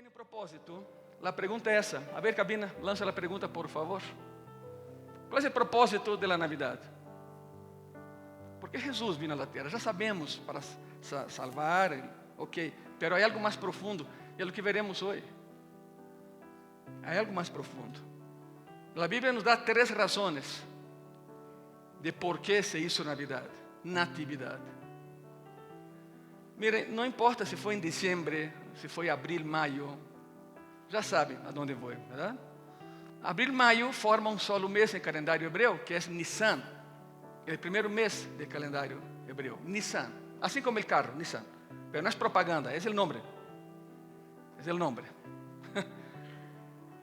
tem um propósito, a pergunta é essa. A ver, cabina, lança a pergunta, por favor. Qual é o propósito da Navidade? Porque Jesus vino à Terra, já sabemos, para salvar, ok, pero há algo mais profundo, e é o que veremos hoje. Há algo mais profundo. A Bíblia nos dá 3 razões de por que se hizo Navidade, natividade. Mire, não importa se foi em dezembro, se foi abril, maio, já sabe a onde vou, verdade? Abril, maio formam um solo mês em calendário hebreu, que é Nissan, o primeiro mês do calendário hebreu, Nissan, assim como o carro, Nissan, mas não é propaganda, é o nome, é o nome.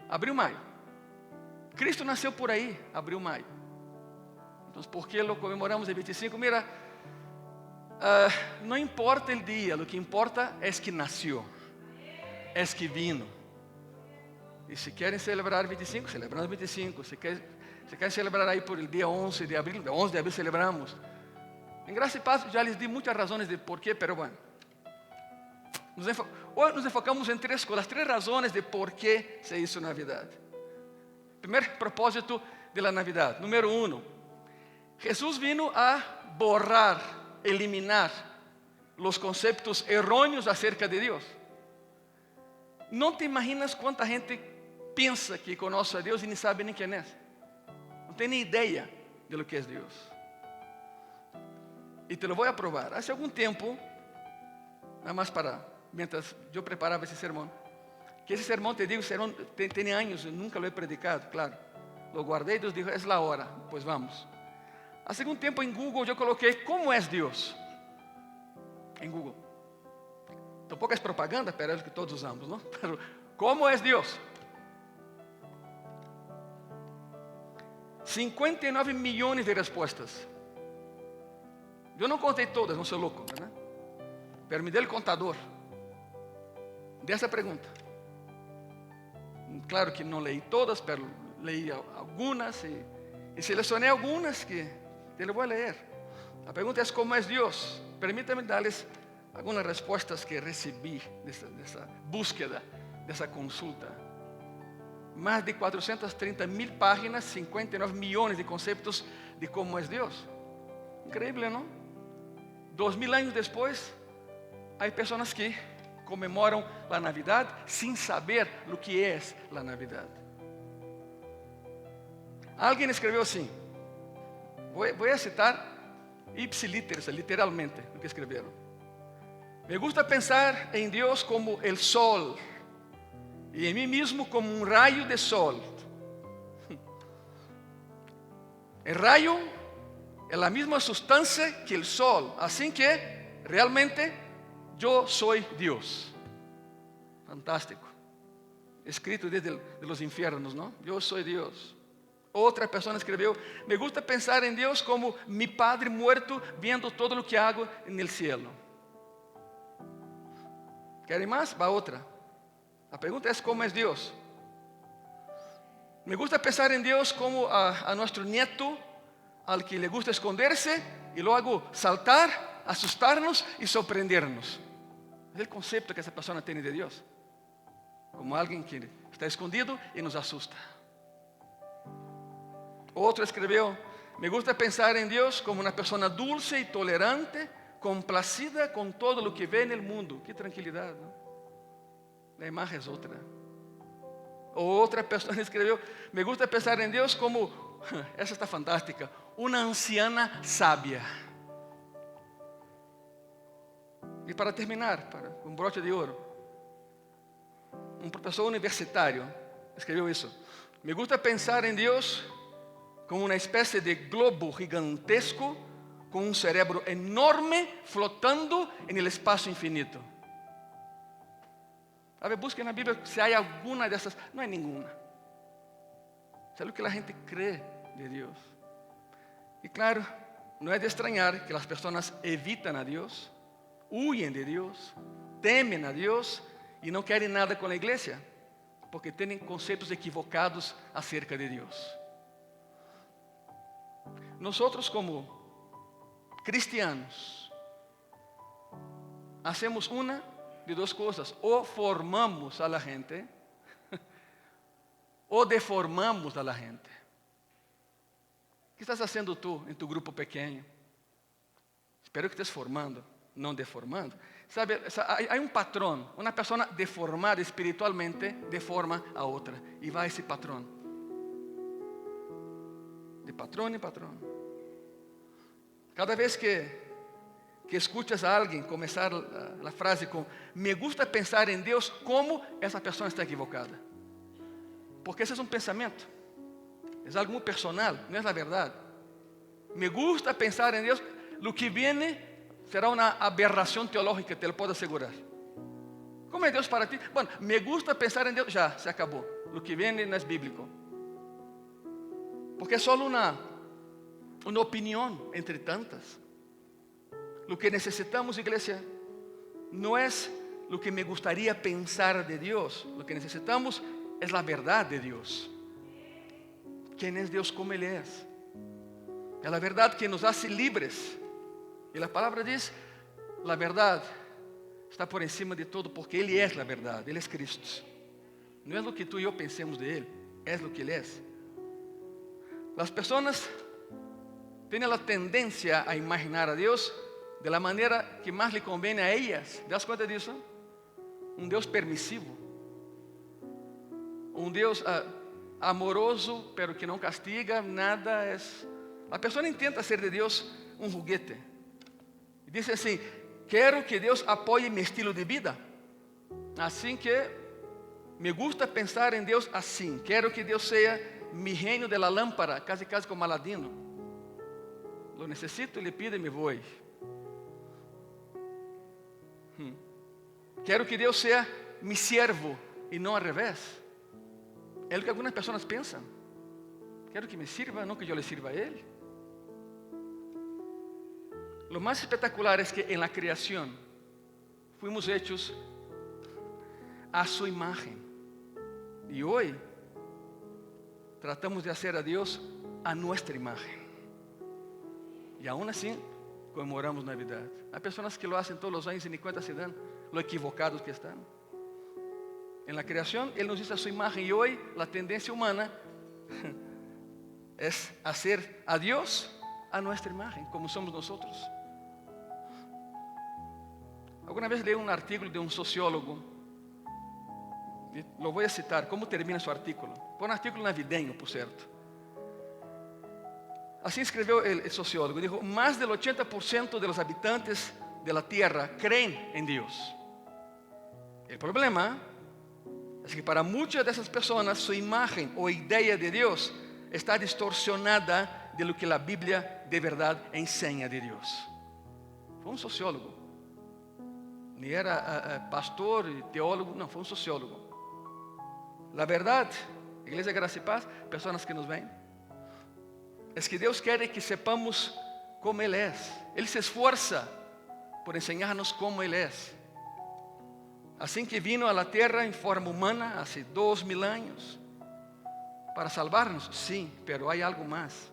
Abril, maio. Cristo nasceu por aí, abril, maio. Então, por que lo comemoramos el 25? Mira, não importa o dia, o que importa é que nasceu, é que vino. E se querem celebrar 25, celebramos 25. Se querem celebrar aí por el dia 11 de abril, 11 de abril celebramos. Em graça e paz, já lhes di muitas razões de por quê, pero bueno. Hoje nos enfocamos em 3 coisas, 3 razões de por que se hizo Navidade. Primeiro propósito de la Navidad. Número 1. Jesús vino a borrar, eliminar los conceptos erróneos acerca de Dios. Não te imaginas quanta gente pensa que conoce a Deus e nem sabe nem quem é. Não tem nem ideia de lo que é Deus. E te lo vou a provar. Há algum tempo, nada mais para, mientras eu preparava esse sermão, que esse sermão, te digo, tem anos, eu nunca lo he predicado, claro. Lo guardei e Deus dijo, é a hora, pois vamos. Há algum tempo em Google eu coloquei, como é Deus? Em Google. Tampouco é propaganda, pero é o que todos usamos, não? Pero, como é Deus? 59 milhões de respostas. Eu não contei todas, não sou louco, né? Pero me deu o contador dessa pergunta. Claro que não leí todas, pero leí algumas e selecionei algumas que te vou ler. A pergunta é como é Deus? Permítame dar-lhes algumas respostas que recebi dessa búsqueda, dessa consulta. Mais de 430 mil páginas, 59 milhões de conceitos de como é Deus. Incrível, não? 2000 anos depois, há pessoas que comemoram a Navidade sem saber o que é a Navidade. Alguém escreveu assim, vou citar ipsiliteris, literalmente, o que escreveram. Me gusta pensar em Deus como o sol e em mim mesmo como um raio de sol. O raio é a mesma substância que o sol, assim que realmente eu sou Deus. Fantástico. Escrito desde os infiernos, não? Eu sou Deus. Outra pessoa escreveu, me gusta pensar em Deus como mi Padre muerto vendo todo o que hago no cielo. ¿Querem mais? Va outra. A pergunta é como é Deus. Me gusta pensar em Deus como a nosso neto, al que le gusta esconderse e logo saltar, assustar-nos e sorprender-nos. É o conceito que essa pessoa tem de Deus. Como alguém que está escondido e nos assusta. Outro escreveu, me gusta pensar em Deus como uma pessoa dulce e tolerante, complacida com todo o que vê no mundo. Que tranquilidade, não? A imagem é outra. Outra pessoa escreveu, me gusta pensar em Deus como, essa está fantástica, uma anciana sábia. E para terminar, com um broche de ouro, um professor universitário escreveu isso. Me gusta pensar em Deus como uma espécie de globo gigantesco com um cérebro enorme flotando no espaço infinito. A ver, busquem na Bíblia se há alguma dessas. Não há nenhuma. Isso é o que a gente crê de Deus. E claro, não é de estranhar que as pessoas evitam a Deus, huyen de Deus, temem a Deus e não querem nada com a igreja, porque têm conceitos equivocados acerca de Deus. Nós, como cristianos, hacemos uma de dos cosas: o formamos a la gente o deformamos a la gente. ¿Qué estás haciendo tú en tu grupo pequeño? Espero que estés formando, no deformando. ¿Sabe? Hay un patrón. Una persona deformada espiritualmente deforma a otra y va a ese patrón. De patrón en patrón. Cada vez que escuchas a alguien comenzar la frase con "me gusta pensar en Dios", ¿cómo? Esa persona está equivocada. Porque ese es un pensamiento. Es algo muy personal, no es la verdad. Me gusta pensar en Dios. Lo que viene será una aberración teológica, te lo puedo asegurar. ¿Cómo es Dios para ti? Bueno, me gusta pensar en Dios, ya, se acabó. Lo que viene no es bíblico. Porque es solo una opinión entre tantas. Lo que necesitamos, iglesia, no es lo que me gustaría pensar de Dios. Lo que necesitamos es la verdad de Dios. ¿Quién es Dios? ¿Cómo Él es? Es la verdad que nos hace libres. Y la palabra dice, la verdad está por encima de todo, porque Él es la verdad, Él es Cristo. No es lo que tú y yo pensemos de Él, es lo que Él es. Las personas tienen la tendencia a imaginar a Dios de la manera que más le conviene a ellas. ¿Te das cuenta de eso? Un Dios permisivo. Un Dios amoroso, pero que no castiga, nada es... La persona intenta hacer de Dios un juguete. Y dice así: quiero que Dios apoye mi estilo de vida. Así que me gusta pensar en Dios así. Quiero que Dios sea mi genio de la lámpara, casi como Aladino. Lo necesito, le pido y me voy. Quiero que Dios sea mi siervo y no al revés. Es lo que algunas personas piensan. Quiero que me sirva, no que yo le sirva a Él. Lo más espectacular es que en la creación fuimos hechos a su imagen. Y hoy tratamos de hacer a Dios a nuestra imagen. Y aún así conmemoramos Navidad. Hay personas que lo hacen todos los años y ni cuenta se dan lo equivocados que están. En la creación Él nos hizo a su imagen, y hoy la tendencia humana es hacer a Dios a nuestra imagen, como somos nosotros. Alguna vez leí un artículo de un sociólogo, lo voy a citar. ¿Cómo termina su artículo? Fue un artículo navideño, por cierto. Así escribió el sociólogo. Dijo: más del 80% de los habitantes de la tierra creen en Dios. El problema es que para muchas de esas personas su imagen o idea de Dios está distorsionada de lo que la Biblia de verdad enseña de Dios. Fue un sociólogo. Ni era pastor y teólogo, no, fue un sociólogo. La verdad, Iglesia Gracia y Paz, personas que nos ven, es que Dios quiere que sepamos cómo Él es. Él se esfuerza por enseñarnos cómo Él es. Así que vino a la tierra en forma humana hace 2000 años para salvarnos, sí, pero hay algo más.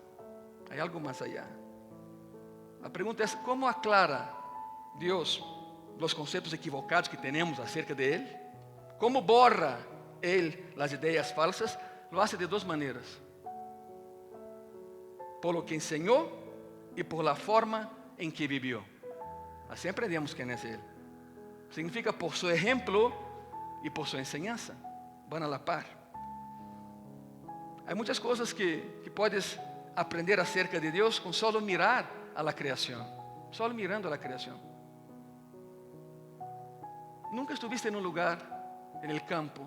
Hay algo más allá. La pregunta es: ¿cómo aclara Dios los conceptos equivocados que tenemos acerca de Él? ¿Cómo borra Él las ideas falsas? Lo hace de dos maneras: por lo que enseñó y por la forma en que vivió. Así aprendemos quién es Él. Significa por su ejemplo y por su enseñanza. Van a la par. Hay muchas cosas que puedes aprender acerca de Dios con solo mirar a la creación. Solo mirando a la creación. Nunca estuviste en un lugar, en el campo,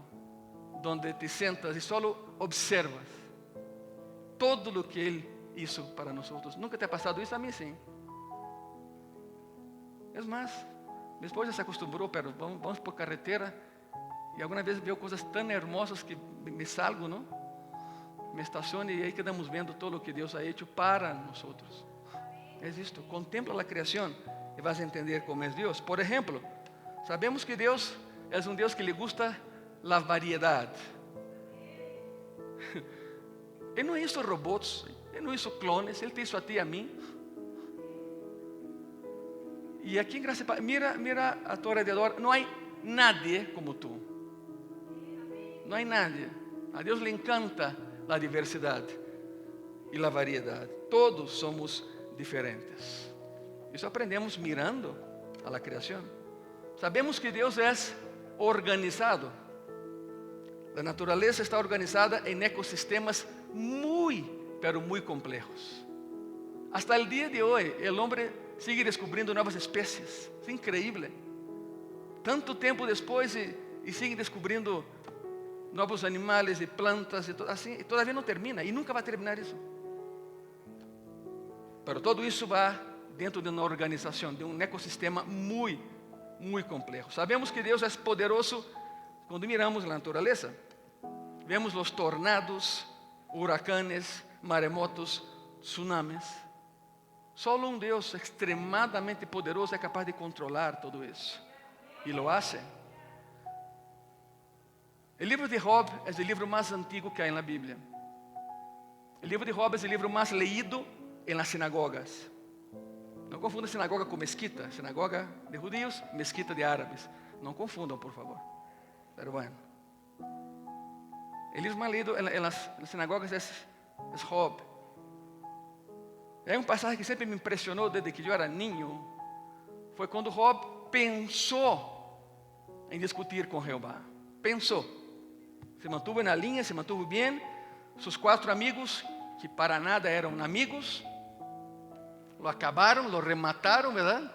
donde te sientas y solo observas todo lo que Él hizo para nosotros. ¿Nunca te ha pasado eso? A mí sí. Es más, mi esposa se acostumbró, pero vamos por carretera y alguna vez veo cosas tan hermosas que me salgo, ¿no? Me estaciono y ahí quedamos viendo todo lo que Dios ha hecho para nosotros. Es esto: contempla la creación y vas a entender cómo es Dios. Por ejemplo, sabemos que Dios es un Dios que le gusta la variedad. Él no hizo robots, Él no hizo clones, Él te hizo a ti y a mí. Y aquí en Gracia, mira a tu alrededor, no hay nadie como tú. No hay nadie. A Dios le encanta la diversidad y la variedad. Todos somos diferentes. Isso aprendemos mirando a la creación. Sabemos que Deus es organizado. La naturaleza está organizada en ecosistemas muy, pero muy complejos. Hasta el día de hoy, el hombre sigue descubrindo nuevas especies. Es increíble. Tanto tiempo después y sigue descubrindo nuevos animales y plantas y todo así. Y todavía no termina y nunca va a terminar eso. Pero todo isso va dentro de uma organização, de um ecossistema muito, muito complexo. Sabemos que Deus é poderoso quando miramos a natureza. Vemos os tornados, huracanes, maremotos, tsunamis. Só um Deus extremadamente poderoso é capaz de controlar tudo isso. E lo hace. O livro de Job é o livro mais antigo que há na Bíblia. O livro de Job é o livro mais leído em las sinagogas. Não confunda sinagoga com mesquita. Sinagoga de judíos, mesquita de árabes. Não confundam, por favor. Pero bueno. O livro mais lido em las sinagogas é Job. É passagem que sempre me impressionou desde que eu era niño. Foi quando Job pensou em discutir com Jeová. Pensou. Se mantuvo na linha, se mantuvo bem. Seus 4 amigos, que para nada eram amigos, lo acabaram, lo remataram, verdade?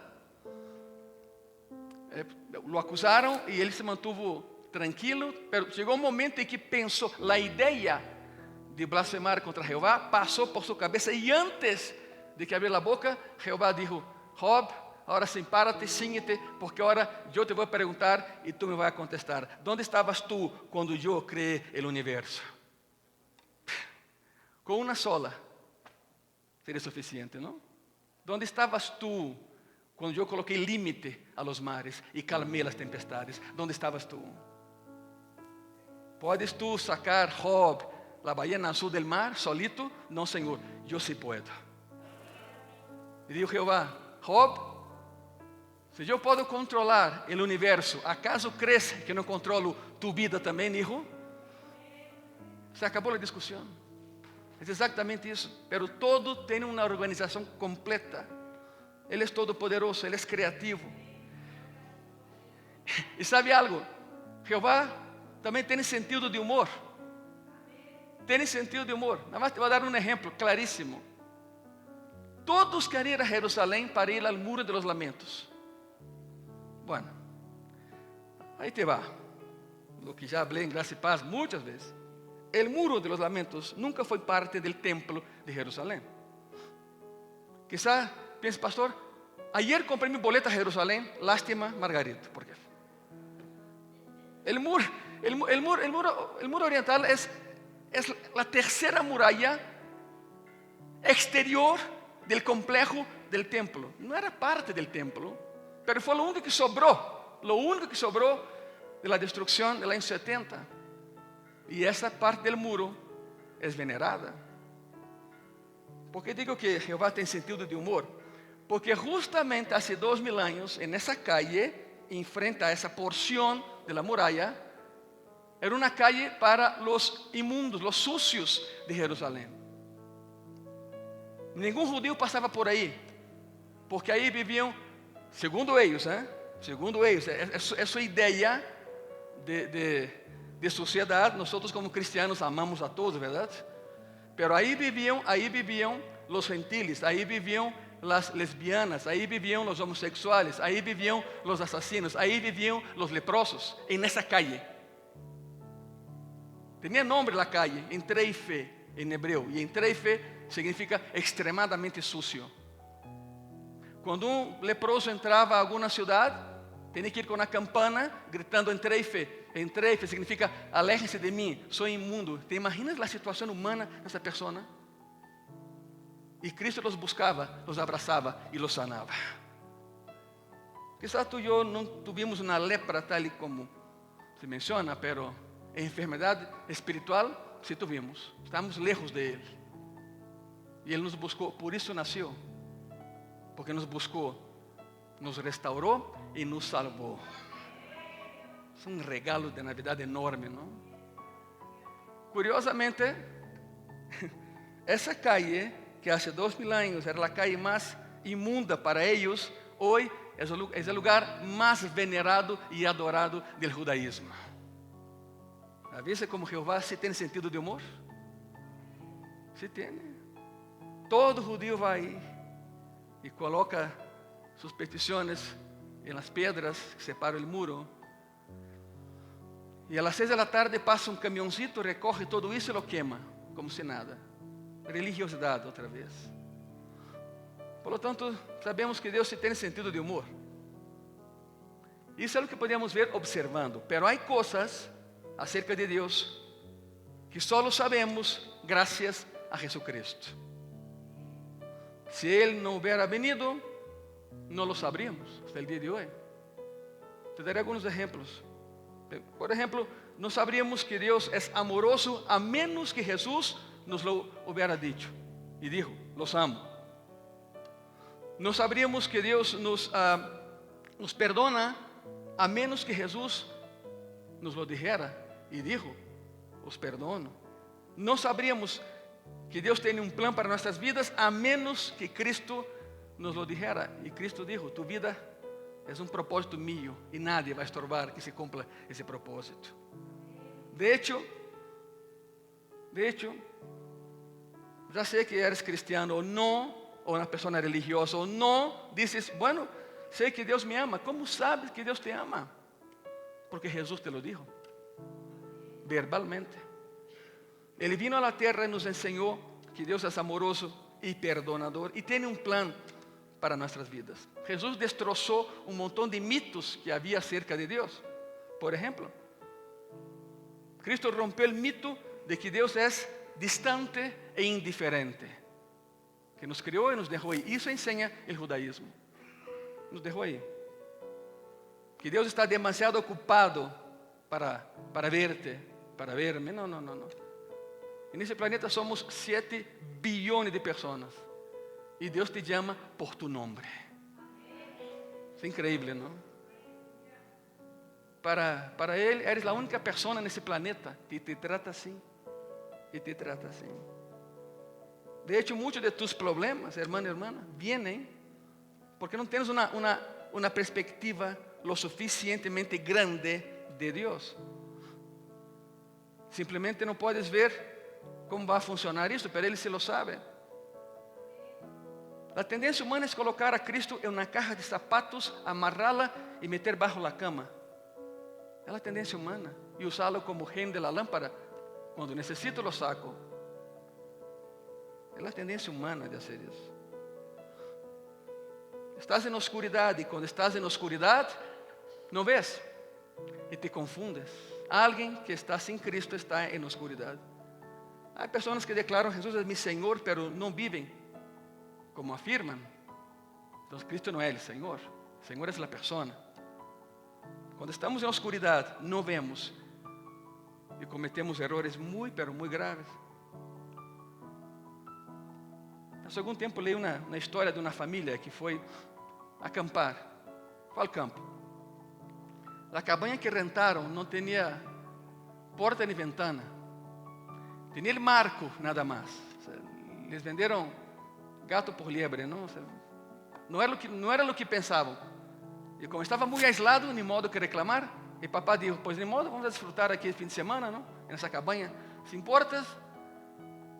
Lo acusaram e ele se mantuvo tranquilo, mas chegou um momento em que pensou, a ideia de blasfemar contra Jeová passou por sua cabeça e antes de que abrir a boca, Jeová dijo: Job, agora sim, párate, ciñete, porque agora eu te vou perguntar e tu me vas a contestar. ¿Dónde estavas tu quando eu criei o universo? Com uma sola seria suficiente, não? ¿Dónde estavas tú cuando yo coloqué límite a los mares y calmé las tempestades? ¿Dónde estabas tú? ¿Puedes tú sacar Job, la ballena azul del mar, solito? No, Señor, yo sí puedo. Y dijo Jehová: Job, si yo puedo controlar el universo, ¿acaso crees que no controlo tu vida también, hijo? Se acabó la discusión. É exatamente isso. Pero todo tem uma organização completa. Ele é todo poderoso, ele é criativo. E sabe algo? Jeová também tem sentido de humor. Tem sentido de humor. Nada mais te vou dar um exemplo claríssimo. Todos querem ir a Jerusalém para ir ao Muro de los Lamentos. Bueno, aí te va. Lo que já falei em Graça e Paz muitas vezes. El Muro de los Lamentos nunca foi parte del templo de Jerusalém. Quizá piense, pastor, ayer compré mi boleta a Jerusalém, lástima, Margarito. ¿Por qué? El muro oriental es la tercera muralla exterior del complejo del templo. No era parte del templo, pero fue lo único que sobró de la destrucción del año 70. E essa parte do muro é venerada. Por que digo que Jeová tem sentido de humor? Porque justamente há 2000 anos, nessa calle, em frente a essa porção da muralla, era uma calle para os imundos, os sucios de Jerusalém. Nenhum judeu passava por aí, porque aí viviam, segundo eles, é sua ideia de sociedade. Nós como cristianos amamos a todos, verdade? Pero aí viviam os gentiles, aí viviam as lesbianas, aí viviam os homossexuais, aí viviam os assassinos, aí viviam os leprosos, nessa calle. Tinha nome a calle, Entreife, em hebreu, e Entreife significa extremadamente sucio. Quando leproso entrava a alguma cidade, tinha que ir com uma campana gritando Entreife. Entreife significa aléjense de mim, sou imundo. ¿Te imaginas a situação humana dessa pessoa? E Cristo los buscava, los abraçava e los sanava. Quizás tú y yo não tuvimos uma lepra tal como se menciona, pero enfermidade espiritual sí tuvimos. Estamos lejos de Ele. E Ele nos buscou, por isso nasceu. Porque nos buscou, nos restaurou e nos salvou. Es un regalo de Navidad enorme, ¿no? Curiosamente, esa calle, que hace 2000 años era la calle más inmunda para ellos, hoy es el lugar más venerado y adorado del judaísmo. ¿Avisa como Jehová sí tiene sentido de humor? Sí tiene. Todo judío va ahí y coloca sus peticiones en las piedras que separan el muro. Y a las 6 de la tarde pasa un camioncito, recoge todo eso y lo quema, como si nada. Religiosidad otra vez. Por lo tanto, sabemos que Dios sí tiene sentido de humor. Isso é o que podemos ver observando. Pero hay cosas acerca de Dios que solo sabemos gracias a Jesucristo. Si Él no hubiera venido, no lo sabríamos hasta el día de hoy. Te daré algunos ejemplos. Por ejemplo, no sabríamos que Dios es amoroso a menos que Jesús nos lo hubiera dicho y dijo, los amo. No sabríamos que Dios nos perdona a menos que Jesús nos lo dijera y dijo, os perdono. No sabríamos que Dios tiene un plan para nuestras vidas a menos que Cristo nos lo dijera. Y Cristo dijo, tu vida es un propósito mío y nadie va a estorbar que se cumpla ese propósito. De hecho, ya sé que eres cristiano o no, o una persona religiosa o no, dices, bueno, sé que Dios me ama. ¿Cómo sabes que Dios te ama? Porque Jesús te lo dijo, verbalmente. Él vino a la tierra y nos enseñó que Dios es amoroso y perdonador y tiene un plan para nuestras vidas. Jesús destrozó un montón de mitos que había acerca de Dios. Por ejemplo, Cristo rompió el mito de que Dios es distante e indiferente, que nos crió y nos dejó ahí. Eso enseña el judaísmo. Nos dejó ahí. Que Dios está demasiado ocupado para verte, para verme. No. En ese planeta somos 7 billones de personas. Y Dios te llama por tu nombre. Es increíble, ¿no? Para Él eres la única persona en ese planeta que te trata así. Y te trata así. De hecho, muchos de tus problemas, hermano y hermana, vienen porque no tienes una perspectiva lo suficientemente grande de Dios. Simplemente no puedes ver cómo va a funcionar eso, pero Él sí lo sabe. La tendencia humana es colocar a Cristo en una caja de zapatos, amarrarla y meter bajo la cama. Es la tendencia humana. Y usarlo como genio de la lámpara. Cuando necesito lo saco. Es la tendencia humana de hacer eso. Estás en oscuridad y cuando estás en oscuridad no ves y te confundes. Alguien que está sin Cristo está en oscuridad. Hay personas que declaran Jesús es mi Señor, pero no viven como afirman. Entonces Cristo no es el Señor. El Señor es la persona. Cuando estamos en oscuridad no vemos y cometemos errores muy, pero muy graves. Hace algún tiempo leí una historia de una familia que fue a acampar. Fue al campo. La cabaña que rentaron no tenía puerta ni ventana. Tenía el marco nada más. O sea, les vendieron gato por liebre, ¿no? O sea, no era lo que pensaban. Y como estaba muy aislado, ni modo que reclamar, el papá dijo, pues ni modo, vamos a disfrutar aquí el fin de semana, ¿no? En esa cabaña, sin puertas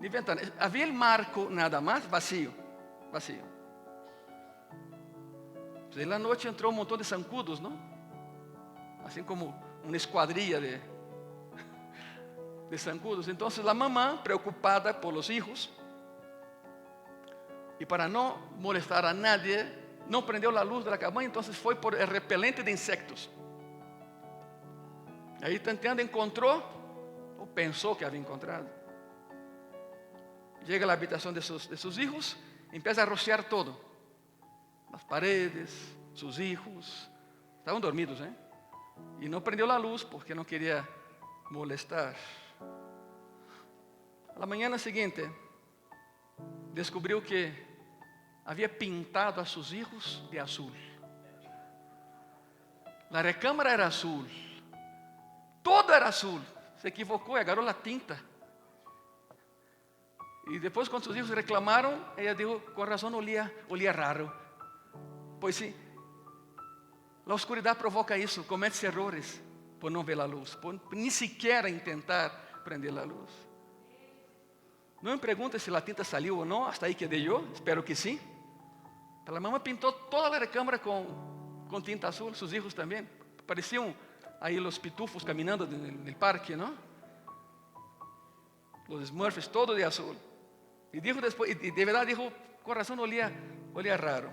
ni ventanas. Había el marco nada más, vacío. Entonces, en la noche entró un montón de zancudos, ¿no? Así como una escuadrilla de zancudos. Entonces la mamá, preocupada por los hijos, y para no molestar a nadie, no prendió la luz de la cabaña, entonces fue por el repelente de insectos. Ahí tanteando encontró, o pensó que había encontrado. Llega a la habitación de sus hijos, empieza a rociar todo. Las paredes, sus hijos, estaban dormidos, ¿eh? Y no prendió la luz porque no quería molestar. A la mañana siguiente, descubrió que había pintado a sus hijos de azul. La recámara era azul, todo era azul. Se equivocou e agarrou a tinta. E depois, quando seus hijos reclamaram, ela disse, com razão olía raro. Pois sim, a oscuridade provoca isso, comete errores por não ver a luz, por nem sequer tentar prender a luz. Não me pergunte se a tinta saiu ou não, hasta aí quedei eu, espero que sim. A mamãe pintou toda a recámara com tinta azul, seus filhos também. Pareciam aí os pitufos caminhando no parque, não? Os Smurfs, todo de azul. E dijo después, y de verdad dijo, con razón olía raro.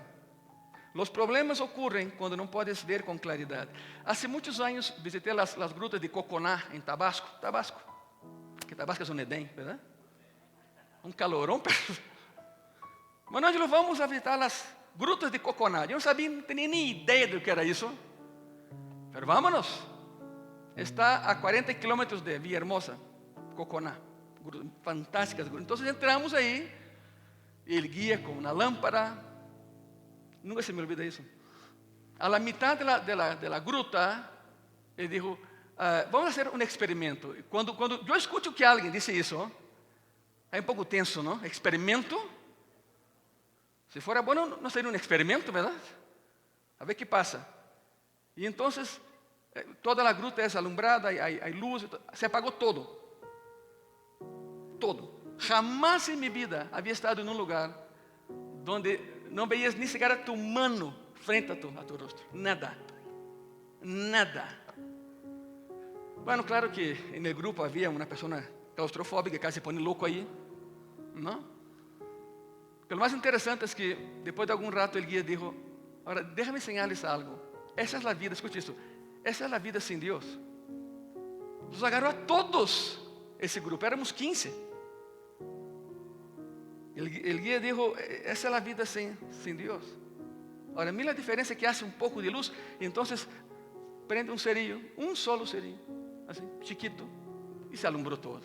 Los problemas ocurren cuando no puedes ver con claridad. Hace muchos años visité las grutas de Coconá en Tabasco. Que Tabasco es un Edén, ¿verdad? Un calorón, pero... Bueno, hoje vamos a visitar las grutas de Coconá. Yo no tenía ni idea de lo que era eso. Pero vámonos. Está a 40 kilómetros de Villahermosa, Coconá. Fantásticas grutas. Entonces entramos ahí, y el guía con una lámpara. Nunca se me olvida isso. A la mitad de la gruta, ele dijo, vamos a hacer un experimento. Quando eu escuto que alguém disse isso, é um pouco tenso, não? Experimento. Se fora bom, não seria um experimento, verdade? A ver o que passa. E então, toda a gruta é alumbrada, há luz, se apagou todo. Todo. Jamás em minha vida havia estado em um lugar onde não veias nem sequer a tu mano frente a tu rostro. Nada. Bueno, claro que no grupo havia uma pessoa claustrofóbica, que casi se põe louco aí, não? O mais interessante é que depois de algum rato o guia disse, agora, déjame enseñarles algo. Essa é a vida, escute isso. Essa é a vida sem Deus. Nos agarrou a todos esse grupo, éramos 15. O guia disse, essa é a vida sem Deus. Agora, mira a diferença que hace um pouco de luz, e então prende um cerillo, um solo cerillo, assim, chiquito, e se alumbrou todo.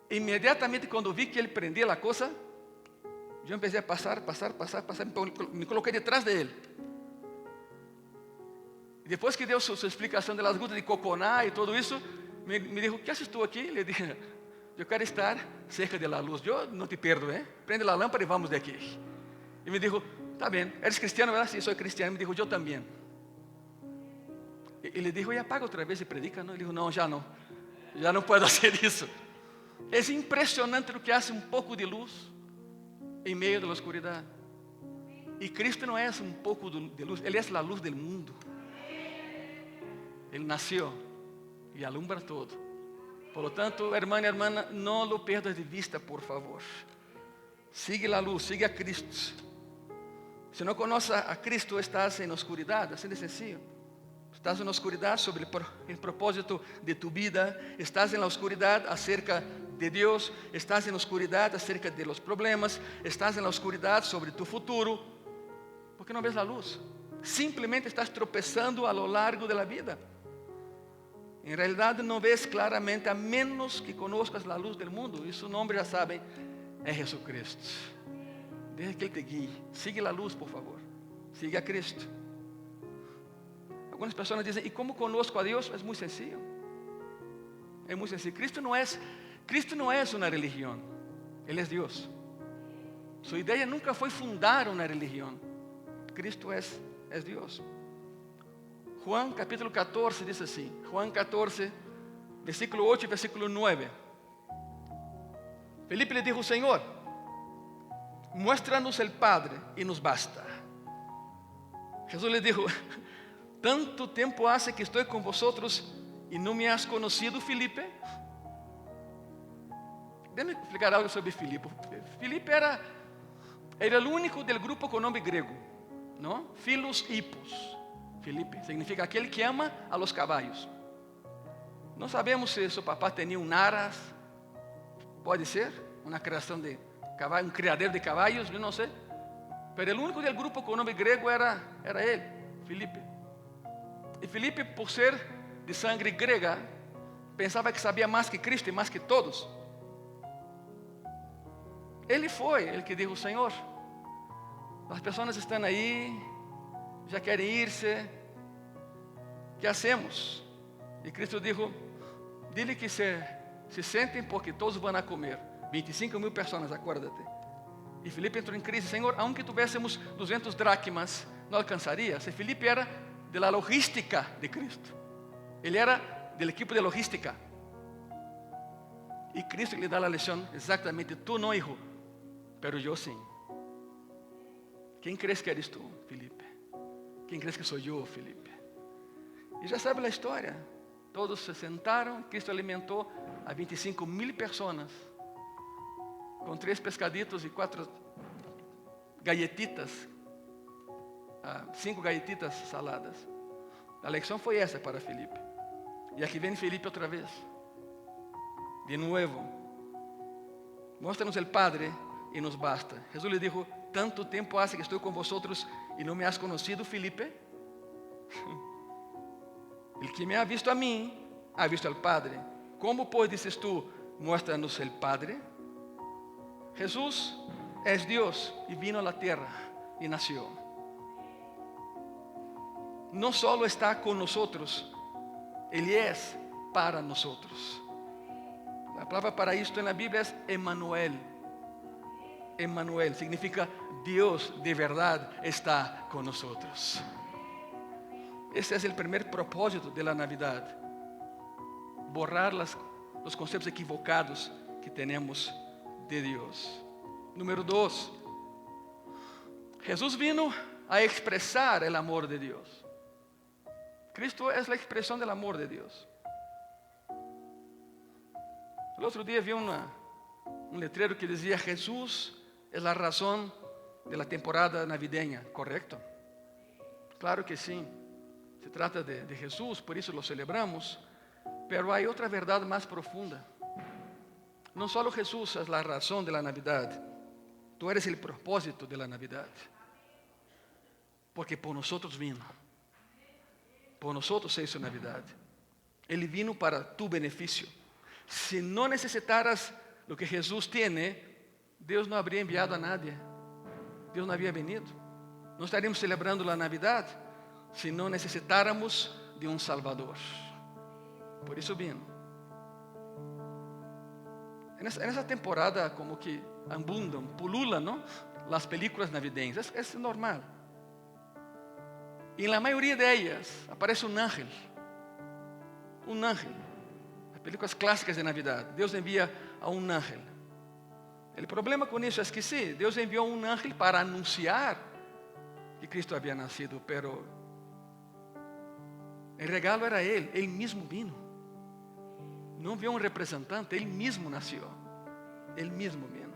Imediatamente, quando vi que ele prendia a coisa, eu comecei a passar, me coloquei detrás dele. E depois que deu sua explicação das grutas de Coconá e tudo isso, me disse, que haces tu aqui? Le dije, eu quero estar cerca da luz, eu não te perdo, prende a lâmpada e vamos daqui. E me disse, está bem, eres cristiano, verdade? Sim, sou cristiano. Me disse, eu também. E ele disse, e apaga outra vez e predica, não? Ele disse, não, já não posso fazer isso. É impressionante o que hace um pouco de luz em meio da oscuridade. E Cristo não é um pouco de luz, Ele é a luz do mundo. Ele nasceu e alumbra todo. Por lo tanto, hermano e hermana, não lo perdas de vista, por favor. Sigue a luz, sigue a Cristo. Se não conoces a Cristo, estás em oscuridade, assim de sencillo. Estás na oscuridade sobre o propósito de tu vida. Estás na oscuridade acerca de Deus. Estás na oscuridade acerca de los problemas. Estás na oscuridade sobre tu futuro. Porque não ves a luz. Simplesmente estás tropeçando a lo largo da vida. Em realidade não ves claramente, a menos que conozcas a luz do mundo. E seu nome, já sabem, é Jesucristo. Deixa que Ele te guie. Siga a luz, por favor. Siga a Cristo. Algumas pessoas dizem, e como conosco a Deus? É muito sencillo. É muito sencillo. Cristo não é uma religião. Ele é Deus. Sua ideia nunca foi fundar uma religião. Cristo é Deus. Juan capítulo 14 diz assim. Juan 14, versículo 8 e versículo 9. Felipe le dijo, Senhor, muéstranos el Padre y nos basta. Jesús le dijo, tanto tempo hace que estou com vosotros e não me has conocido, Felipe. Déjame explicar algo sobre Filipe. Filipe era o único del grupo com nome grego, não? Philos Hippos. Filipe significa aquele que ama a los caballos. Não sabemos se seu papá tinha um aras, pode ser, uma criação de caballos, um criadero de caballos, eu não sei. Mas o único del grupo com nome grego era ele, Filipe. E Filipe, por ser de sangre grega, pensava que sabia mais que Cristo e mais que todos. Ele foi ele que disse, Senhor, as pessoas estão aí, já querem ir-se, o que hacemos? E Cristo dijo, dile que se sentem porque todos van a comer. 25.000 personas, acuérdate. E Felipe entrou em crise. Senhor, aunque tuviésemos 200 dracmas, não alcançaria. Se Felipe era de la logística de Cristo. Ele era del equipo de logística. E Cristo lhe dá a lição exatamente, tu não, hijo, pero eu sim. Quem crees que eres tu, Felipe? Quem crees que sou eu, Felipe? E já sabe a história. Todos se sentaram, Cristo alimentou a 25.000 pessoas com 3 pescaditos e 4 galletitas, 5 galletitas saladas. A lição foi essa para Felipe. E aqui vem Felipe outra vez. De nuevo, muéstranos el Padre y nos basta. Jesús le dijo, tanto tiempo hace que estoy con vosotros y no me has conocido, Felipe. El que me ha visto a mí, ha visto al Padre. ¿Cómo pues dices tú, muéstranos el Padre? Jesús es Dios y vino a la tierra y nació. No solo está con nosotros, Él es para nosotros. La palabra para esto en la Biblia es Emmanuel. Emmanuel significa Dios de verdad está con nosotros. Ese es el primer propósito de la Navidad. Borrar los conceptos equivocados que tenemos de Dios. Número 2. Jesús vino a expresar el amor de Dios. Cristo es la expresión del amor de Dios. El otro día vi un letrero que decía, Jesús es la razón de la temporada navideña, ¿correcto? Claro que sí, se trata de Jesús, por eso lo celebramos, pero hay otra verdad más profunda. No solo Jesús es la razón de la Navidad, tú eres el propósito de la Navidad, porque por nosotros vino, por nosotros se hizo Navidad. Él vino para tu beneficio. Si no necesitaras lo que Jesús tiene, Dios no habría enviado a nadie. Dios no había venido. No estaríamos celebrando la Navidad si no necesitáramos de un Salvador. Por eso vino. En esa temporada como que abundan, pululan, ¿no?, las películas navideñas. Es normal. Y en la mayoría de ellas aparece un ángel. Un ángel. Películas clássicas de Navidad, Deus envia a um ángel. O problema com isso é que sim, Deus enviou um ángel para anunciar que Cristo havia nascido, pero o regalo era Ele mesmo vino. Não enviou um representante, Ele mesmo nasceu. Ele mesmo vino.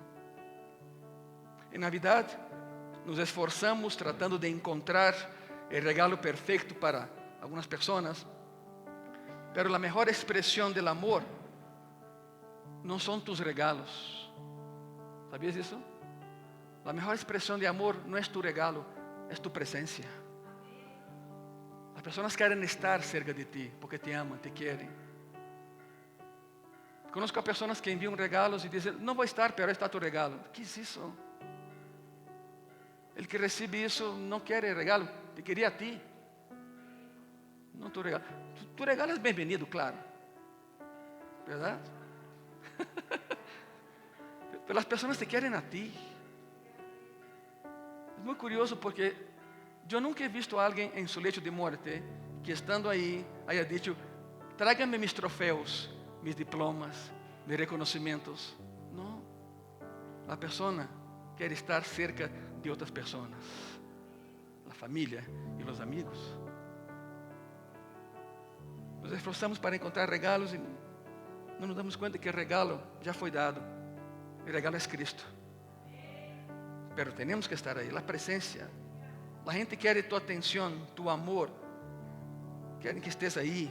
Em Navidad, nos esforçamos tratando de encontrar o regalo perfeito para algumas pessoas. Pero la mejor expresión del amor no son tus regalos. ¿Sabías eso? La mejor expresión de amor no es tu regalo, es tu presencia. Las personas quieren estar cerca de ti porque te aman, te quieren. Conozco a personas que envían regalos y dicen, no voy a estar, pero está tu regalo. ¿Qué es eso? El que recibe eso no quiere el regalo, te quería a ti. No tu regalo. Tu regalo es bienvenido, claro. ¿Verdad? Pero las personas te quieren a ti. Es muy curioso porque yo nunca he visto a alguien en su lecho de muerte que estando ahí haya dicho, tráiganme mis trofeos, mis diplomas, mis reconocimientos. No. La persona quiere estar cerca de otras personas. La familia y los amigos. Nos esforçamos para encontrar regalos e não nos damos conta que o regalo já foi dado. O regalo é Cristo. Pero temos que estar aí, a presença. A gente quer tua atenção, tu amor. Querem que estés aí.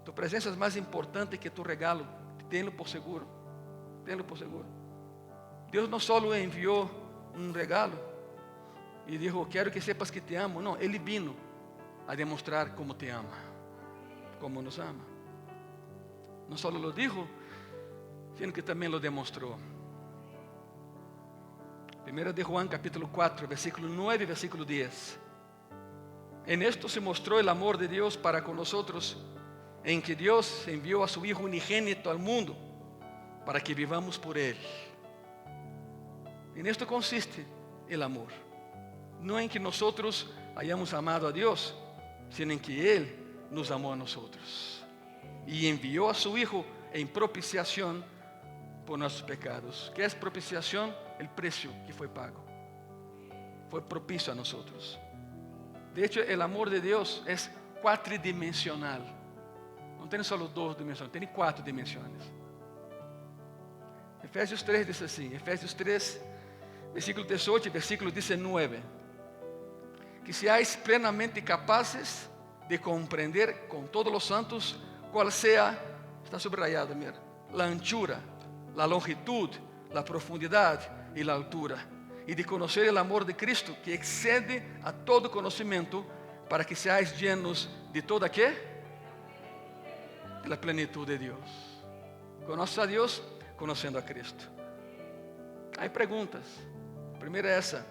Tu presença é mais importante que tu regalo. Tenho por seguro. Tenho por seguro. Deus não só enviou um regalo e disse, quero que sepas que te amo. Não, Ele vino a demonstrar como te ama, como nos ama. No solo lo dijo, sino que también lo demostró. Primera de Juan capítulo 4, versículo 9 y versículo 10. En esto se mostró el amor de Dios para con nosotros, en que Dios envió a su Hijo unigénito al mundo para que vivamos por Él. En esto consiste el amor. No en que nosotros hayamos amado a Dios, sino en que Él nos amó a nosotros y envió a su Hijo en propiciación por nuestros pecados. ¿Qué es propiciación? El precio que fue pago. Fue propicio a nosotros. De hecho, el amor de Dios es cuatridimensional. No tiene solo 2 dimensiones, tiene 4 dimensiones. Efesios 3 dice así, Efesios 3, versículo 18 y versículo 19. Que seáis plenamente capaces de comprender con todos los santos cuál sea, está subrayado, mira, la anchura, la longitud, la profundidad y la altura, y de conocer el amor de Cristo que excede a todo conocimiento, para que seáis llenos de toda ¿qué? De la plenitud de Dios. Conoce a Dios conociendo a Cristo. Hay preguntas. La primera es esa: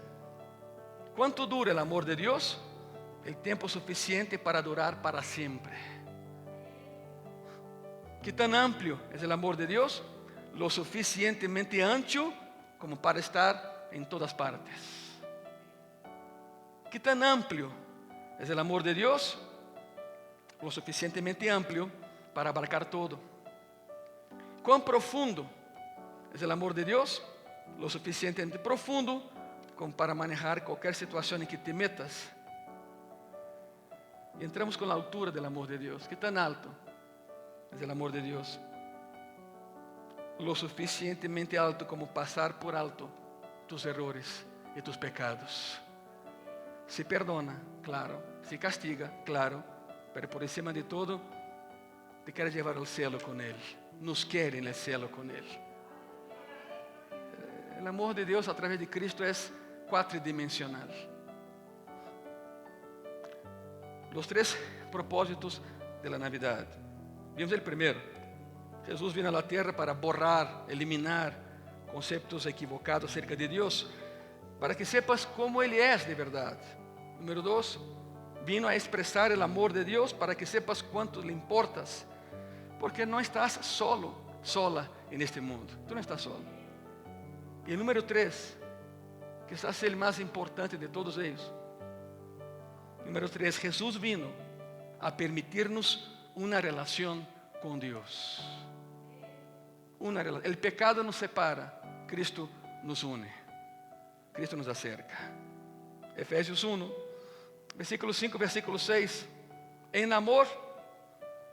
¿cuánto dura el amor de Dios? El tiempo suficiente para durar para siempre. ¿Qué tan amplio es el amor de Dios? Lo suficientemente ancho como para estar en todas partes. ¿Qué tan amplio es el amor de Dios? Lo suficientemente amplio para abarcar todo. ¿Cuán profundo es el amor de Dios? Lo suficientemente profundo como para manejar cualquier situación en que te metas. Y entramos con la altura del amor de Dios. ¿Qué tan alto es el amor de Dios? Lo suficientemente alto como pasar por alto tus errores y tus pecados. Se perdona, claro. Se castiga, claro. Pero por encima de todo, te quiere llevar al cielo con Él. Nos quiere en el cielo con Él. El amor de Dios a través de Cristo es cuatridimensional. Los 3 propósitos de la Navidad. Vimos el primero. Jesús vino a la tierra para borrar, eliminar conceptos equivocados acerca de Dios, para que sepas cómo Él es de verdad. Número 2, vino a expresar el amor de Dios para que sepas cuánto le importas, porque no estás solo, sola en este mundo. Tú no estás solo. Y el número 3, quizás el más importante de todos ellos. Número 3, Jesús vino a permitirnos una relación con Dios. El pecado nos separa, Cristo nos une, Cristo nos acerca. Efesios 1, versículo 5, versículo 6. En amor,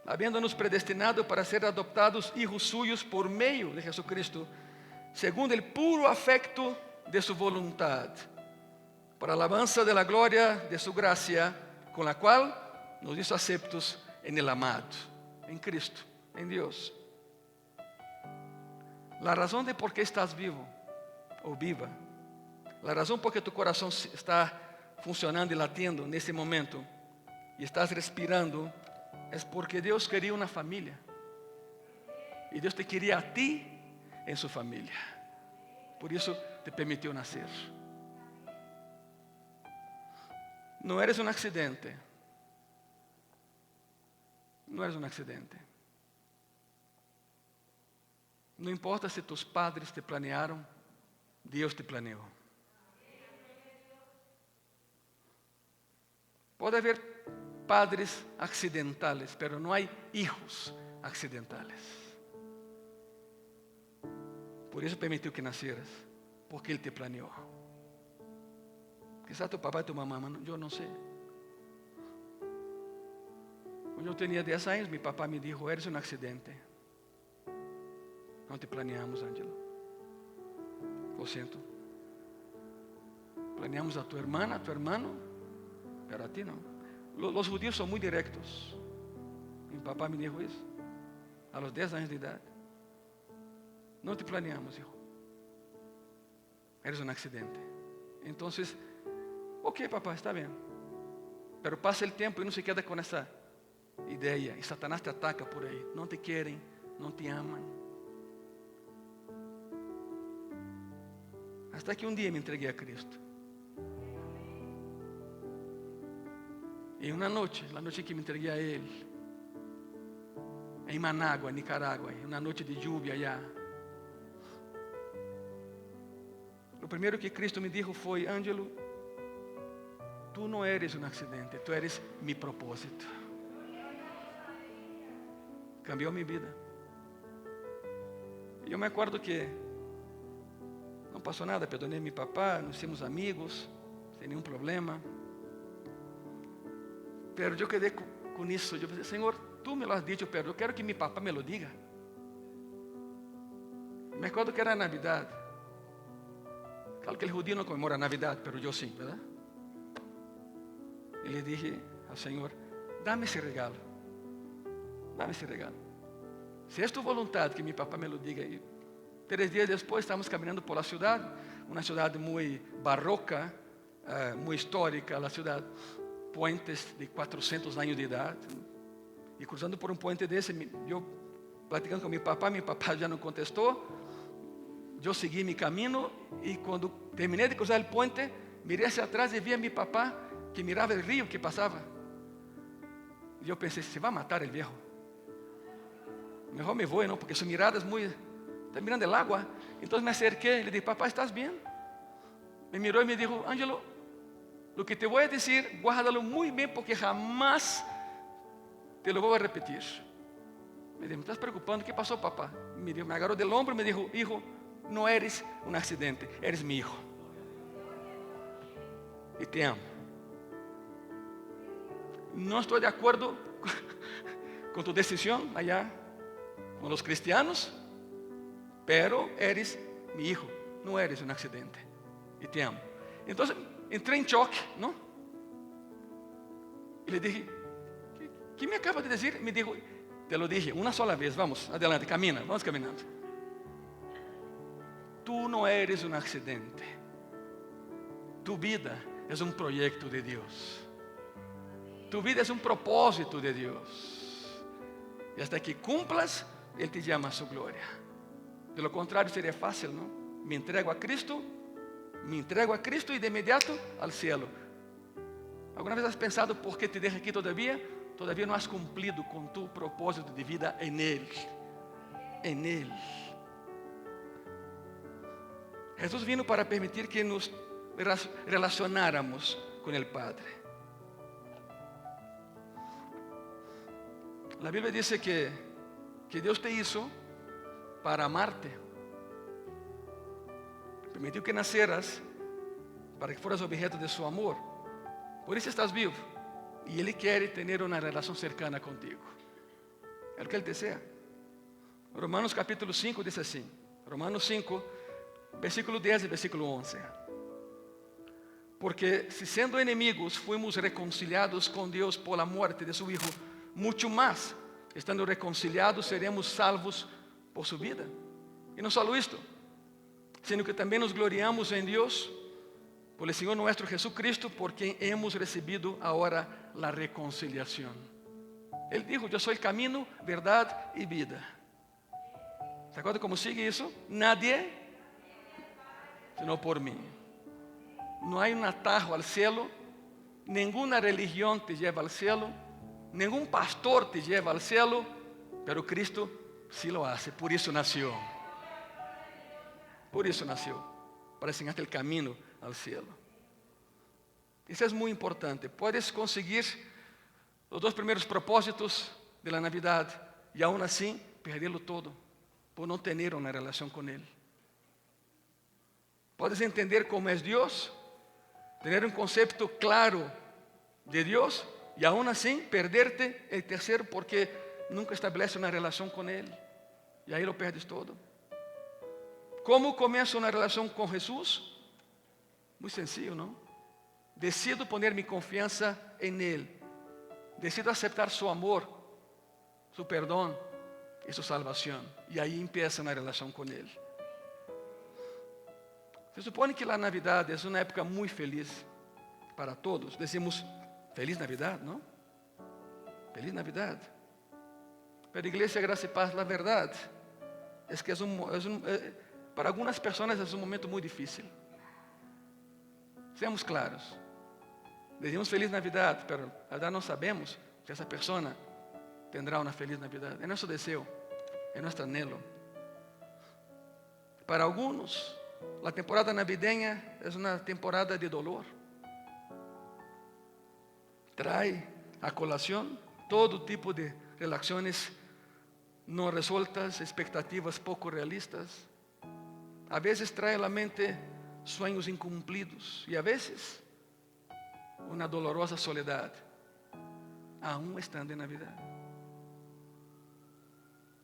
habiéndonos predestinado para ser adoptados hijos suyos por medio de Jesucristo, según el puro afecto de su voluntad, para alabanza de la gloria de su gracia, con la cual nos hizo aceptos en el amado, en Cristo, en Dios. La razón de por qué estás vivo o viva, la razón por qué tu corazón está funcionando y latiendo en este momento y estás respirando, es porque Dios quería una familia. Y Dios te quería a ti en su familia. Por eso te permitió nacer. No eres un accidente. No eres un accidente. No importa si tus padres te planearon, Dios te planeó. Puede haber padres accidentales, pero no hay hijos accidentales. Por eso permitió que nacieras, porque Él te planeó. Quizás tu papá y tu mamá, yo no sé. Cuando yo tenía 10 años, mi papá me dijo: eres un accidente. No te planeamos, Ángelo. Lo siento. Planeamos a tu hermana, a tu hermano, pero a ti no. Los judíos son muy directos. Mi papá me dijo eso a los 10 años de edad. No te planeamos, hijo. Eres un accidente. Entonces, ok, papá, está bien. Pero pasa el tiempo y no se queda con esa idea. Y Satanás te ataca por ahí. No te quieren, no te aman. Hasta que un día me entregué a Cristo. Y una noche, la noche que me entregué a Él, en Managua, Nicaragua, una noche de lluvia allá, lo primero que Cristo me dijo fue: Ângelo, tú no eres un accidente, tú eres mi propósito. Cambió mi vida. Yo me acuerdo que no pasó nada, perdoné a mi papá, nos hicimos amigos, sin ningún problema. Pero yo quedé con eso. Yo pensé: Señor, tú me lo has dicho, pero yo quiero que mi papá me lo diga. Me acuerdo que era Navidad. Claro que el judío no conmemora Navidad, pero yo sí, ¿verdad? Y le dije al Señor: dame ese regalo. Dame ese regalo. Si es tu voluntad que mi papá me lo diga. Y 3 días después estamos caminando por la ciudad, una ciudad muy barroca, muy histórica, la ciudad, puentes de 400 años de edad. Y cruzando por un puente de ese, yo platicando con mi papá ya no contestó. Yo seguí mi camino y cuando terminé de cruzar el puente, miré hacia atrás y vi a mi papá que miraba el río que pasaba. Y yo pensé: se va a matar el viejo. Mejor me voy, ¿no? Porque su mirada es muy... está mirando el agua. Entonces me acerqué y le dije: papá, ¿estás bien? Me miró y me dijo: Ângelo, lo que te voy a decir, guárdalo muy bien porque jamás te lo voy a repetir. Me dijo: ¿me estás preocupando? ¿Qué pasó, papá? Me agarró del hombro y me dijo: hijo, no eres un accidente, eres mi hijo. Y te amo. No estoy de acuerdo con tu decisión allá con los cristianos, pero eres mi hijo, no eres un accidente. Y te amo. Entonces entré en shock, ¿no? Y le dije: ¿qué me acabas de decir? Me dijo: te lo dije una sola vez, vamos, adelante, camina, vamos caminando. Tú no eres un accidente. Tu vida es un proyecto de Dios. Tu vida es un propósito de Dios. Y hasta que cumplas, Él te llama a su gloria. De lo contrario sería fácil, ¿no? Me entrego a Cristo y de inmediato al cielo. ¿Alguna vez has pensado por qué te dejas aquí todavía? Todavía no has cumplido con tu propósito de vida en Él. En Él. Jesús vino para permitir que nos relacionáramos con el Padre. La Biblia dice que Dios te hizo para amarte. Permitió que nacieras para que fueras objeto de su amor. Por eso estás vivo. Y Él quiere tener una relación cercana contigo. Es lo que Él desea. Romanos capítulo 5 dice así. Romanos 5, versículo 10 y versículo 11. Porque si siendo enemigos fuimos reconciliados con Dios por la muerte de su Hijo, mucho más, estando reconciliados, seremos salvos por su vida. Y no solo esto, sino que también nos gloriamos en Dios por el Señor nuestro Jesucristo, por quien hemos recibido ahora la reconciliación. Él dijo: yo soy el camino, verdad y vida. ¿Se acuerdan cómo sigue eso? Nadie sino por mí. No hay un atajo al cielo. Ninguna religión te lleva al cielo. Ningún pastor te lleva al cielo. Pero Cristo sí lo hace. Por eso nació. Por eso nació. Para enseñarte el camino al cielo. Eso es muy importante. Puedes conseguir los 2 primeros propósitos de la Navidad y aún así perderlo todo por no tener una relación con Él. Puedes entender cómo es Dios, tener un concepto claro de Dios y aún así perderte el tercero porque nunca estableces una relación con Él. Y ahí lo perdes todo. ¿Cómo comienzo una relación con Jesús? Muy sencillo, ¿no? Decido poner mi confianza en Él. Decido aceptar su amor, su perdón y su salvación. Y ahí empieza una relación con Él. Se supone que la Navidad es una época muy feliz para todos. Decimos: feliz Navidad, ¿no? Feliz Navidad. Pero Iglesia, Gracia y Paz, la verdad es que para algunas personas es un momento muy difícil. Seamos claros. Decimos Feliz Navidad, pero la verdad no sabemos si esa persona tendrá una feliz Navidad. Es nuestro deseo, es nuestro anhelo. Para algunos, la temporada navideña es una temporada de dolor. Trae a colación todo tipo de relaciones no resueltas, expectativas poco realistas. A veces trae a la mente sueños incumplidos y a veces una dolorosa soledad, aún estando en Navidad.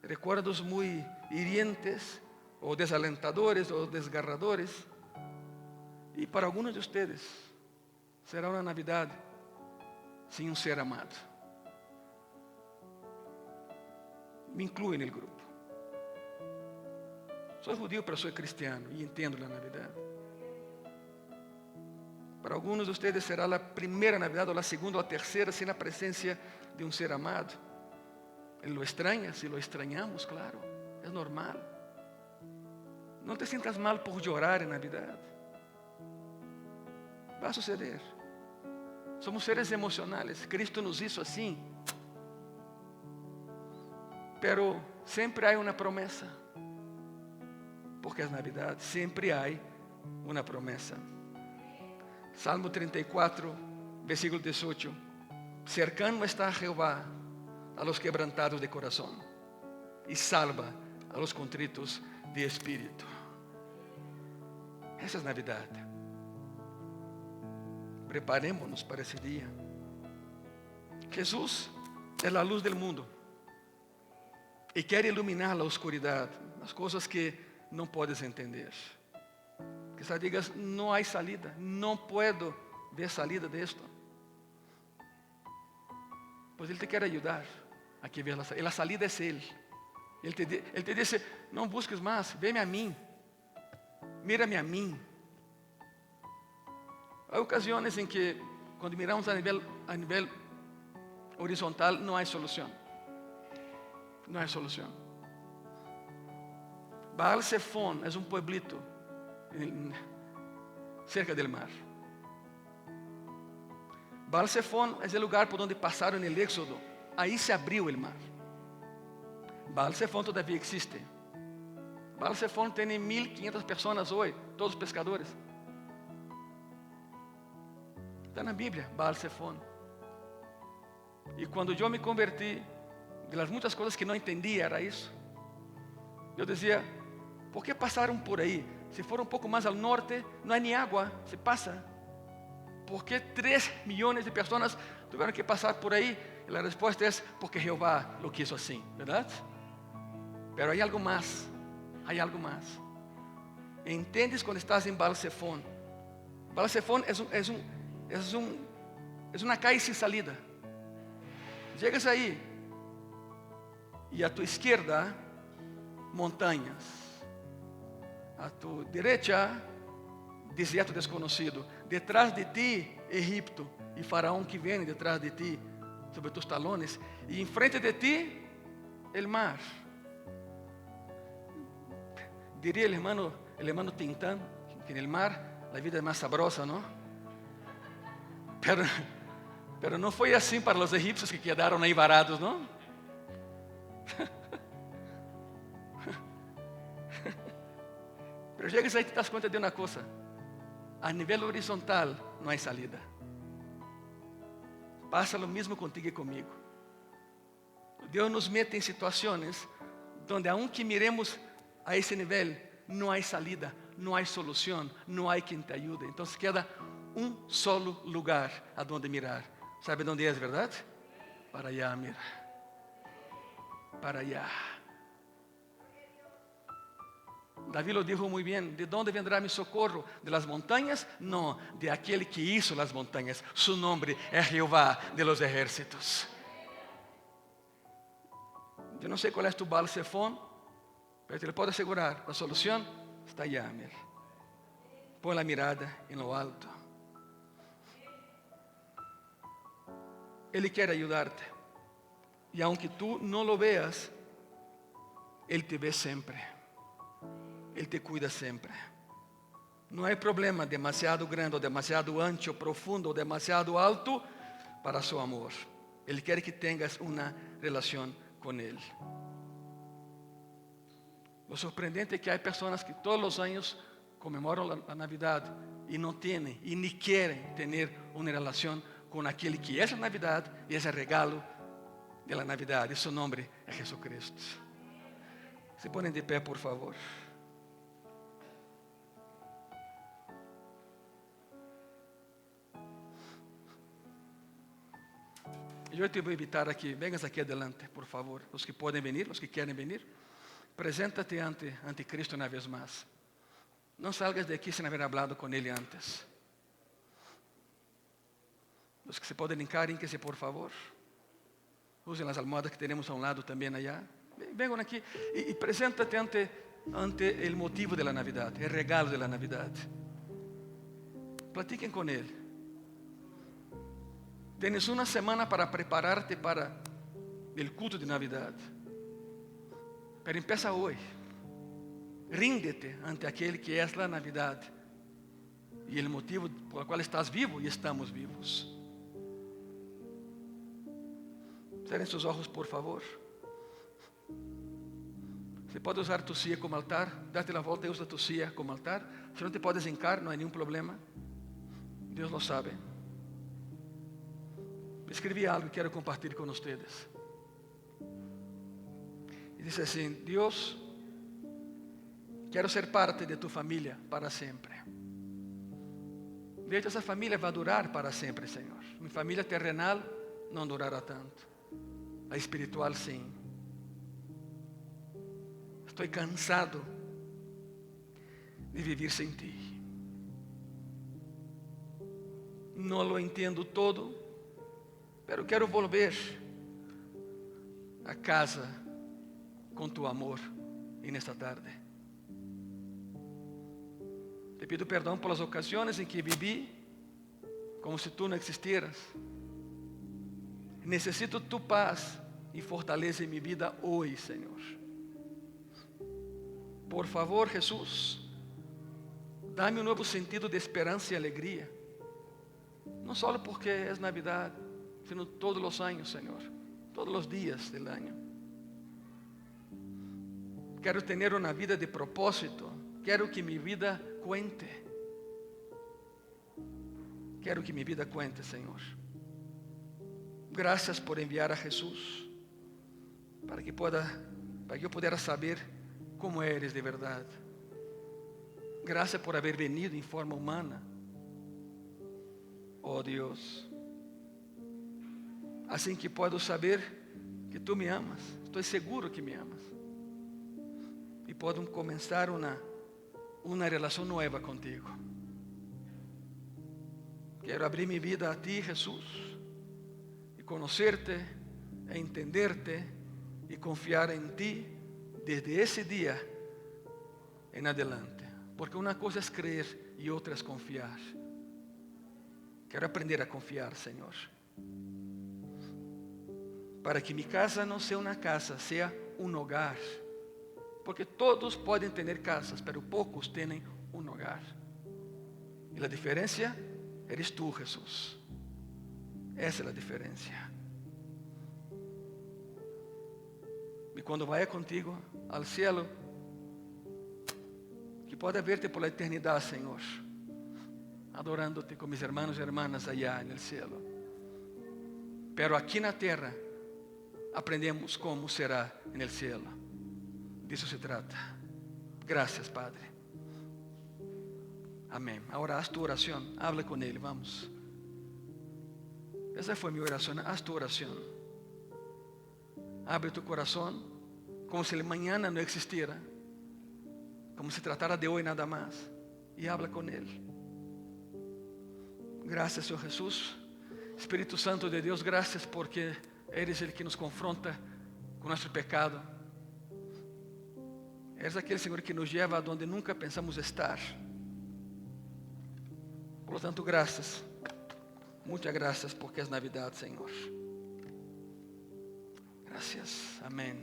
Recuerdos muy hirientes o desalentadores o desgarradores. Y para algunos de ustedes será una Navidad sin un ser amado. Me incluyo en el grupo. Soy judío, pero soy cristiano y entiendo la Navidad. Para algunos de ustedes será la primera Navidad o la segunda o la tercera sin la presencia de un ser amado. Él lo extraña, si lo extrañamos, claro, es normal. No te sientas mal por llorar en Navidad. Va a suceder. Somos seres emocionales. Cristo nos hizo así. Pero siempre hay una promesa. Porque es Navidad, siempre hay una promesa. Salmo 34, versículo 18. Cercano está Jehová a los quebrantados de corazón y salva a los contritos de espíritu. Esa es Navidad. Preparémonos para ese día. Jesús es la luz del mundo y quiere iluminar la oscuridad, las cosas que no puedes entender. Quizás digas, no hay salida, no puedo ver salida de esto. Pues Él te quiere ayudar a que veas la salida. La salida es Él. Él te dice, no busques más, veme a mí, mírame a mí. Hay ocasiones en que cuando miramos a nivel horizontal no hay solución. No hay solución. Baal Zephon es un pueblito cerca del mar. Baal Zephon es el lugar por donde pasaron el éxodo. Ahí se abrió el mar. Baal Zephon todavía existe. Baal Zephon tiene 1.500 personas hoy, todos pescadores. Está en la Biblia, Baal Zephon. Y cuando yo me convertí, de las muchas cosas que no entendía era eso. Yo decía, ¿por qué pasaron por ahí? Si fuera un poco más al norte, no hay ni agua, se pasa. ¿Por qué 3 millones de personas tuvieron que pasar por ahí? Y la respuesta es, porque Jehová lo quiso así, ¿verdad? Pero hay algo más, hay algo más. ¿Entiendes cuando estás en Baal Zephon? Baal Zephon es una calle sin salida. Llegas ahí y a tu izquierda, montañas. A tu derecha, desierto desconocido. Detrás de ti, Egipto y Faraón que viene detrás de ti, sobre tus talones. Y enfrente de ti, el mar. Diría el hermano Tintán que en el mar la vida es más sabrosa, ¿no? Pero no fue así para los egipcios que quedaron ahí varados, ¿no? Pero llegas ahí y te das cuenta de una cosa. A nivel horizontal no hay salida. Pasa lo mismo contigo y conmigo. Dios nos mete en situaciones donde aunque miremos a ese nivel, no hay salida, no hay solución, no hay quien te ayude. Entonces queda un solo lugar a donde mirar. ¿Sabe dónde es, verdad? Para allá, mira. Para allá. David lo dijo muy bien. ¿De dónde vendrá mi socorro? ¿De las montañas? No, de aquel que hizo las montañas. Su nombre es Jehová de los ejércitos. Yo no sé cuál es tu Baal Zephon, pero te lo puedo asegurar, la solución está allá, mira. Pon la mirada en lo alto. Él quiere ayudarte. Y aunque tú no lo veas, Él te ve siempre. Él te cuida siempre. Não há problema demasiado grande, ou demasiado ancho, profundo, ou demasiado alto para su amor. Ele quer que tengas uma relação com Ele. Lo sorprendente é que há pessoas que todos os anos comemoram a Navidad e não têm e nem querem ter uma relação com aquele que é a Navidad e é o regalo de la Navidad. E seu nome é Jesucristo. Se ponem de pé, por favor. Eu te vou invitar aqui, vengas aqui adelante, por favor. Os que podem vir, os que querem vir, apresenta-te ante Cristo uma vez mais. Não salgas de aqui sem haver hablado com Ele antes. Os que se podem hincar, hinquem-se, por favor. Usem as almohadas que temos a um lado também allá. Venham aqui e apresenta-te ante o motivo da Navidad, o regalo da Navidad. Platiquem com Ele. Tienes uma semana para preparar-te para o culto de Navidad. Pero empieza hoje. Ríndete ante aquele que é a Navidad e o motivo por qual estás vivo e estamos vivos. Cerrem seus olhos, por favor. Você pode usar tu silla como altar, dá-te a volta e usa tu silla como altar. Se não te podes hincar, não há nenhum problema. Deus lo sabe. Escrevi algo que quero compartilhar com vocês. E diz assim: Deus, quero ser parte de tu família para sempre. De hecho, essa família vai durar para sempre, Senhor. Minha família terrenal não durará tanto. A espiritual, sim. Estou cansado de viver sem ti. Não lo entendo todo, pero quero volver a casa com tu amor e nesta tarde. Te pido perdão pelas ocasiões em que vivi como se tu não existieras. Necessito tu paz e fortaleza em minha vida hoje, Senhor. Por favor, Jesus, dá-me um novo sentido de esperança e alegria. Não só porque é Navidad, sino todos os anos, Senhor. Todos os dias do ano. Quero ter uma vida de propósito. Quero que minha vida cuente. Quero que minha vida cuente, Senhor. Graças por enviar a Jesus para que eu pudesse saber como eres de verdade. Graças por haber venido em forma humana. Oh Deus, assim que posso saber que tu me amas. Estou seguro que me amas. E posso começar uma relação nova contigo. Quero abrir minha vida a ti, Jesus, e conhecer-te, e entender-te, e confiar em ti desde esse dia em adelante. Porque uma coisa é crer e outra é confiar. Quero aprender a confiar, Senhor. Para que minha casa não seja uma casa, seja um hogar. Porque todos podem ter casas, mas poucos têm um hogar. E a diferença eres tu, Jesus. Essa é a diferença. E quando vaya contigo ao cielo, que pueda verte por la eternidade, Senhor, adorando-te com mis hermanos e hermanas allá no cielo. Pero aqui na terra aprendemos como será no cielo. Disso se trata. Graças, Padre. Amém. Agora haz tu oração. Habla com Ele, vamos. Essa foi minha oração. Haz tu oração. Abre tu coração, como se amanhã não existiera, como se tratara de hoje nada mais, e habla com Ele. Graças, Senhor Jesus. Espírito Santo de Deus, graças porque eres Ele que nos confronta com nosso pecado. Eres aquele, Senhor, que nos leva a onde nunca pensamos estar. Por lo tanto, graças. Muitas graças porque é Navidad, Senhor. Gracias, amén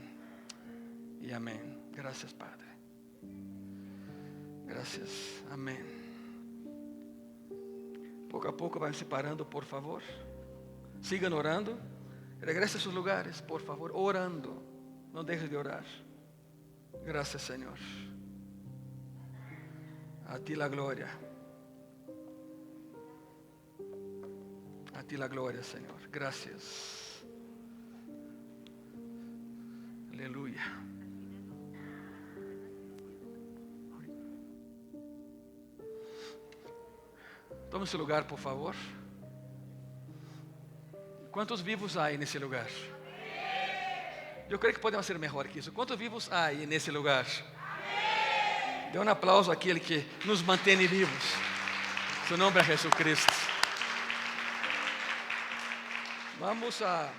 y amén. Gracias, Padre. Gracias, amén. Pouco a pouco vai se parando, por favor. Sigan orando. Regrese a sus lugares, por favor, orando. No dejes de orar. Gracias, Señor. A ti la gloria. A ti la gloria, Señor. Gracias. Aleluya. Tome su lugar, por favor. ¿Cuántos vivos hay en ese lugar? Yo creo que podemos ser mejor que eso. ¿Cuántos vivos hay en ese lugar? Dê um aplauso àquele que nos mantém vivos. Seu nome é Jesus Cristo. Vamos a